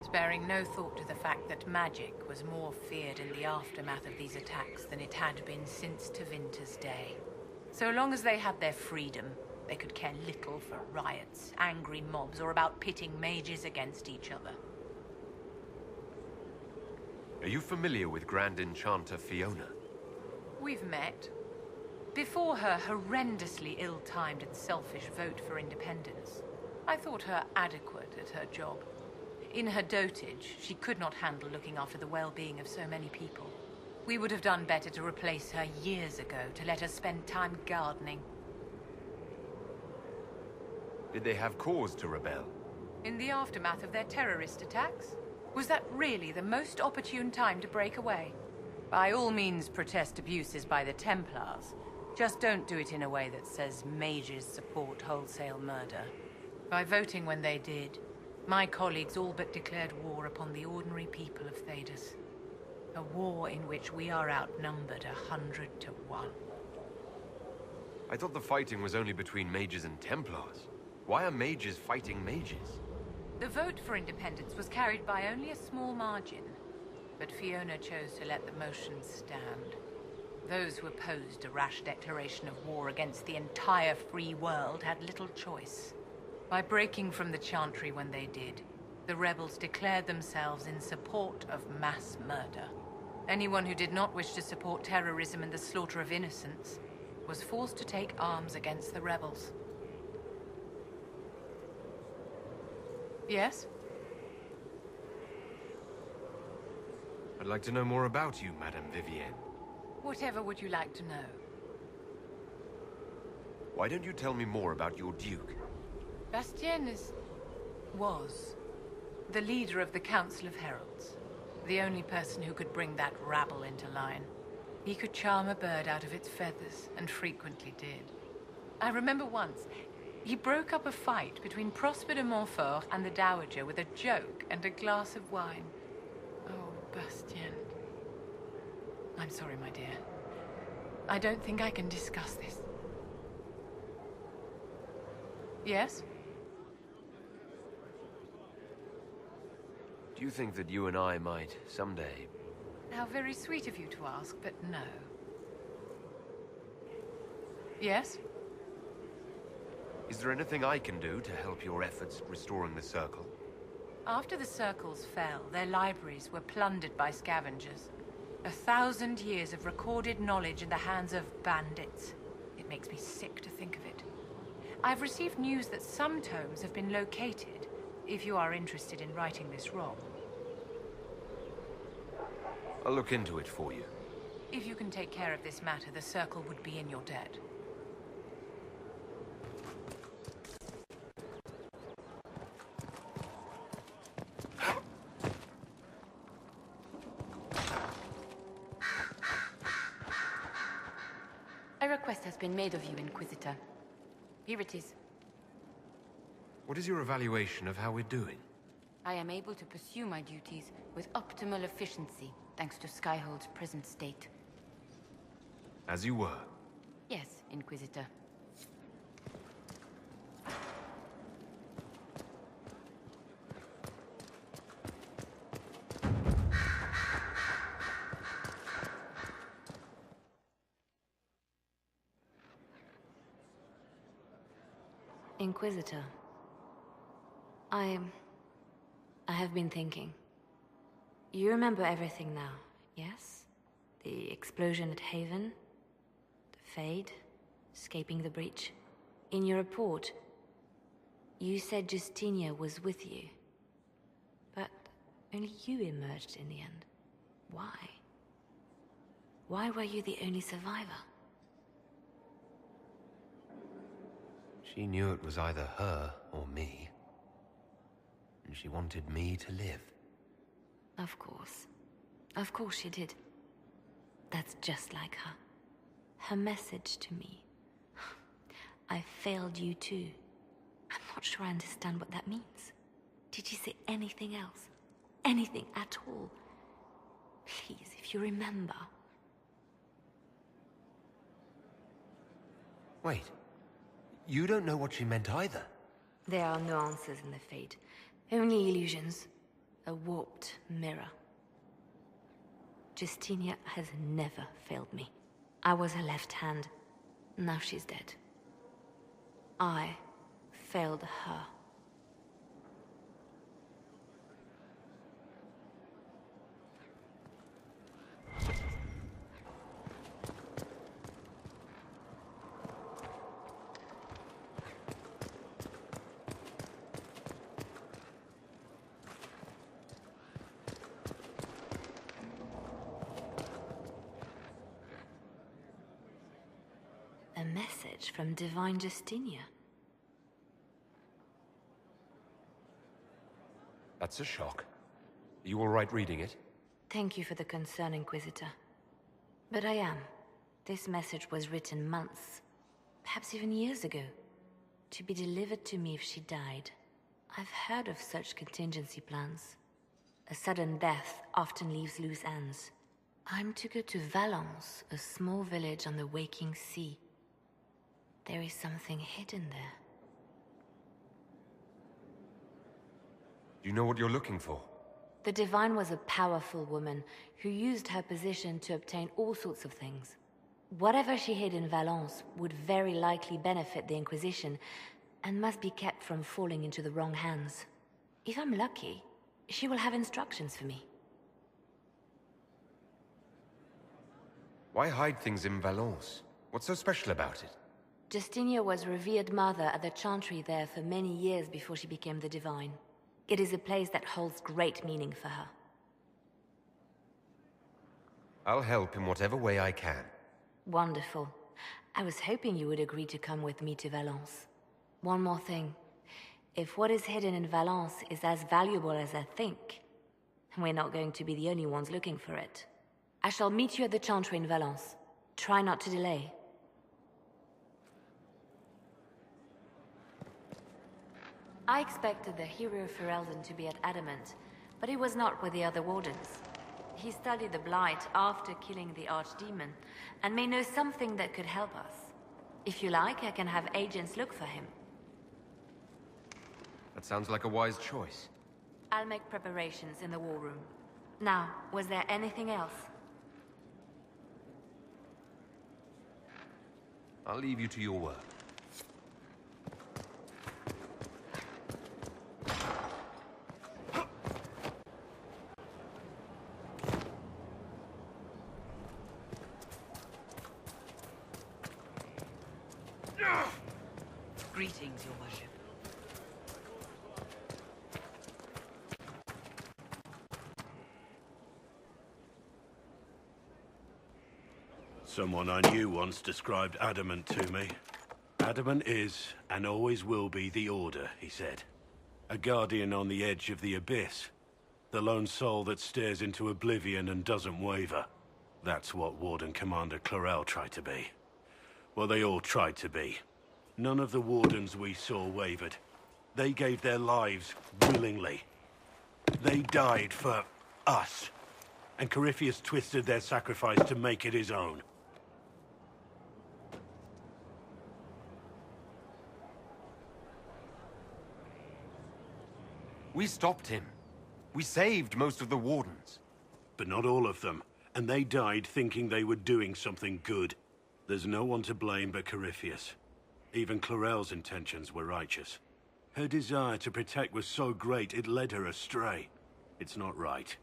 sparing no thought to the fact that magic was more feared in the aftermath of these attacks than it had been since Tevinter's day. So long as they had their freedom, they could care little for riots, angry mobs, or about pitting mages against each other. Are you familiar with Grand Enchanter Fiona? We've met. Before her horrendously ill-timed and selfish vote for independence, I thought her adequate at her job. In her dotage, she could not handle looking after the well-being of so many people. We would have done better to replace her years ago, to let her spend time gardening. Did they have cause to rebel? In the aftermath of their terrorist attacks? Was that really the most opportune time to break away? By all means, protest abuses by the Templars. Just don't do it in a way that says mages support wholesale murder. By voting when they did, my colleagues all but declared war upon the ordinary people of Thedas. A war in which we are outnumbered 100 to 1. I thought the fighting was only between mages and Templars. Why are mages fighting mages? The vote for independence was carried by only a small margin, but Fiona chose to let the motion stand. Those who opposed a rash declaration of war against the entire free world had little choice. By breaking from the Chantry when they did, the rebels declared themselves in support of mass murder. Anyone who did not wish to support terrorism and the slaughter of innocents was forced to take arms against the rebels. Yes? I'd like to know more about you, Madame Vivienne. Whatever would you like to know? Why don't you tell me more about your Duke? Bastien was the leader of the Council of Heralds. The only person who could bring that rabble into line. He could charm a bird out of its feathers, and frequently did. I remember once, he broke up a fight between Prosper de Montfort and the Dowager with a joke and a glass of wine. Oh, Bastien. I'm sorry, my dear. I don't think I can discuss this. Yes? Do you think that you and I might, someday... How very sweet of you to ask, but no. Yes? Is there anything I can do to help your efforts restoring the Circle? After the Circles fell, their libraries were plundered by scavengers. 1,000 years of recorded knowledge in the hands of bandits. It makes me sick to think of it. I've received news that some tomes have been located, if you are interested in righting this wrong. I'll look into it for you. If you can take care of this matter, the Circle would be in your debt. A request has been made of you, Inquisitor. Here it is. What is your evaluation of how we're doing? I am able to pursue my duties with optimal efficiency, thanks to Skyhold's present state. As you were. Yes, Inquisitor. Inquisitor. I have been thinking. You remember everything now, yes? The explosion at Haven, the Fade, escaping the breach. In your report, you said Justinia was with you. But only you emerged in the end. Why? Why were you the only survivor? She knew it was either her or me. And she wanted me to live. Of course. Of course she did. That's just like her. Her message to me. I failed you too. I'm not sure I understand what that means. Did you say anything else? Anything at all? Please, if you remember. Wait. You don't know what she meant either. There are no answers in the Fate. Only illusions. A warped mirror. Justinia has never failed me. I was her left hand. Now she's dead. I failed her. A message from Divine Justinia. That's a shock. Are you all right reading it? Thank you for the concern, Inquisitor. But I am. This message was written months, perhaps even years ago, to be delivered to me if she died. I've heard of such contingency plans. A sudden death often leaves loose ends. I'm to go to Valence, a small village on the waking sea. There is something hidden there. Do you know what you're looking for? The Divine was a powerful woman who used her position to obtain all sorts of things. Whatever she hid in Valence would very likely benefit the Inquisition and must be kept from falling into the wrong hands. If I'm lucky, she will have instructions for me. Why hide things in Valence? What's so special about it? Justinia was revered mother at the chantry there for many years before she became the Divine. It is a place that holds great meaning for her. I'll help in whatever way I can. Wonderful. I was hoping you would agree to come with me to Valence. One more thing. If what is hidden in Valence is as valuable as I think, we're not going to be the only ones looking for it. I shall meet you at the chantry in Valence. Try not to delay. I expected the hero Ferelden to be at Adamant, but he was not with the other wardens. He studied the Blight after killing the Archdemon, and may know something that could help us. If you like, I can have agents look for him. That sounds like a wise choice. I'll make preparations in the war room. Now, was there anything else? I'll leave you to your work. Greetings, Your Worship. Someone I knew once described Adamant to me. Adamant is, and always will be, the Order, he said. A guardian on the edge of the abyss. The lone soul that stares into oblivion and doesn't waver. That's what Warden Commander Clarel tried to be. Well, they all tried to be. None of the Wardens we saw wavered. They gave their lives willingly. They died for us. And Corypheus twisted their sacrifice to make it his own. We stopped him. We saved most of the Wardens. But not all of them. And they died thinking they were doing something good. There's no one to blame but Corypheus. Even Clarel's intentions were righteous. Her desire to protect was so great it led her astray. It's not right.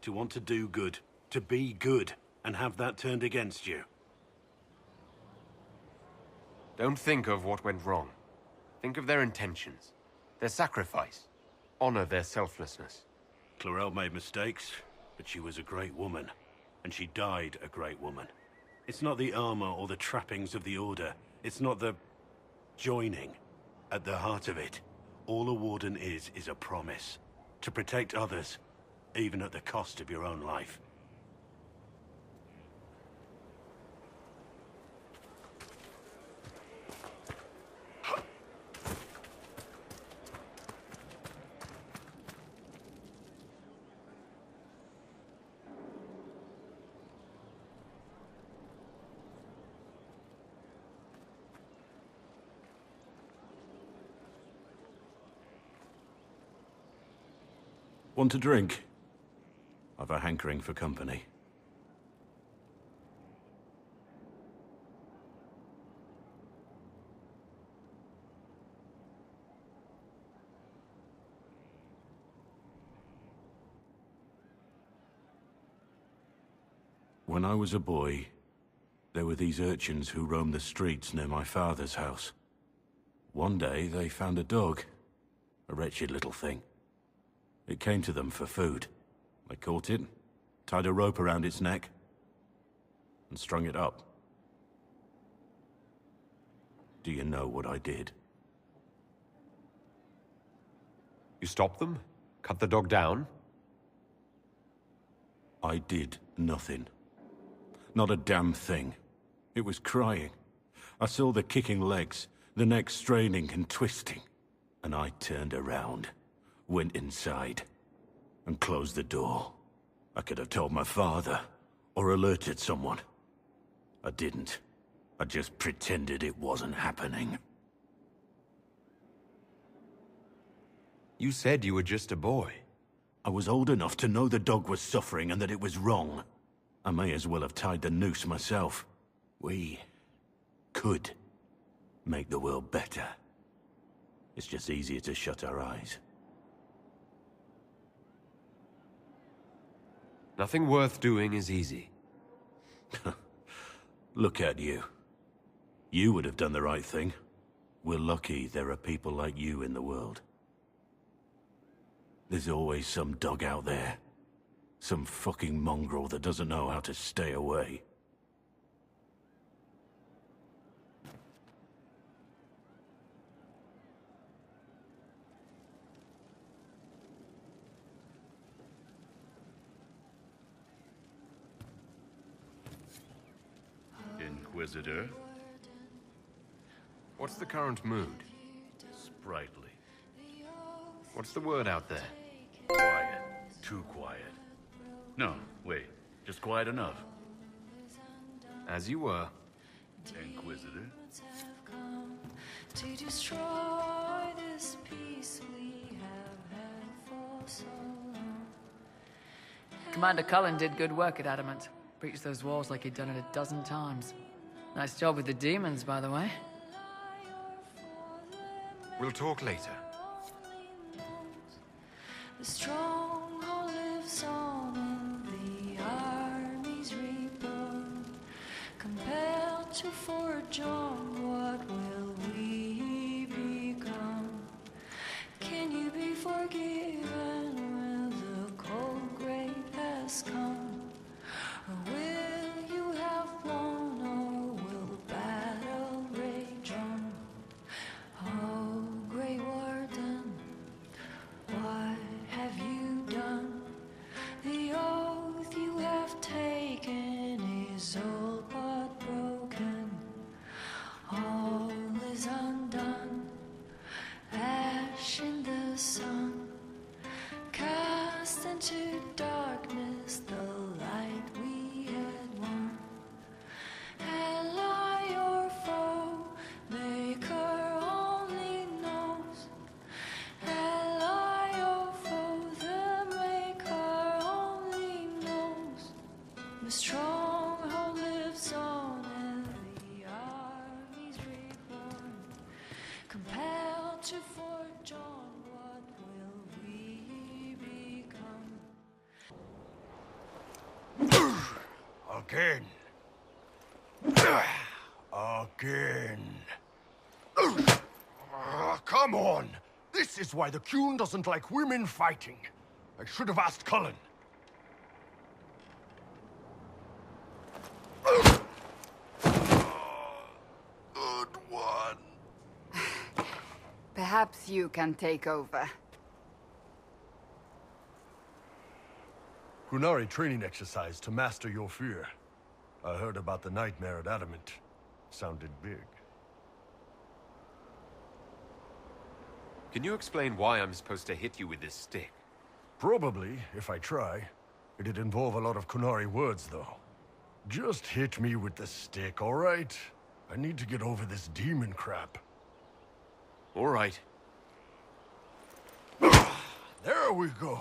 To want to do good, to be good, and have that turned against you. Don't think of what went wrong. Think of their intentions, their sacrifice. Honor their selflessness. Clarel made mistakes, but she was a great woman. And she died a great woman. It's not the armor or the trappings of the Order. It's not the joining. At the heart of it, all a Warden is a promise. To protect others, even at the cost of your own life. Want a drink? I've a hankering for company. When I was a boy, there were these urchins who roamed the streets near my father's house. One day, they found a dog. A wretched little thing. It came to them for food. They caught it, tied a rope around its neck, and strung it up. Do you know what I did? You stopped them? Cut the dog down? I did nothing. Not a damn thing. It was crying. I saw the kicking legs, the neck straining and twisting. And I turned around, went inside, and closed the door. I could have told my father, or alerted someone. I didn't. I just pretended it wasn't happening. You said you were just a boy. I was old enough to know the dog was suffering and that it was wrong. I may as well have tied the noose myself. We could make the world better. It's just easier to shut our eyes. Nothing worth doing is easy. Look at you. You would have done the right thing. We're lucky there are people like you in the world. There's always some dog out there. Some fucking mongrel that doesn't know how to stay away. Inquisitor. What's the current mood? Sprightly. What's the word out there? Quiet. Too quiet. No, wait. Just quiet enough. As you were. Inquisitor. To destroy this peace we have had for so long. Commander Cullen did good work at Adamant. Breached those walls like he'd done it a dozen times. Nice job with the demons, by the way. We'll talk later. The stronghold lives on and the armies reborn. Compelled to forge on, what will we become? Can you be forgiven when the cold grave has come? Or will you have won, or will the battle rage on? Oh, Grey Warden, what have you done? The oath you have taken is all but broken. All is undone, ash in the sun, cast into darkness the light we had won. Ally or foe, Maker only knows. Ally or foe, the Maker only knows. The stronghold lives on and the armies reborn. Compelled to forge on, what will we become? Again. Again. Come on! This is why the Qun doesn't like women fighting. I should have asked Cullen. Good one. Perhaps you can take over. Qunari training exercise to master your fear. I heard about the nightmare at Adamant. Sounded big. Can you explain why I'm supposed to hit you with this stick? Probably, if I try. It'd involve a lot of Qunari words, though. Just hit me with the stick, all right? I need to get over this demon crap. All right. There we go.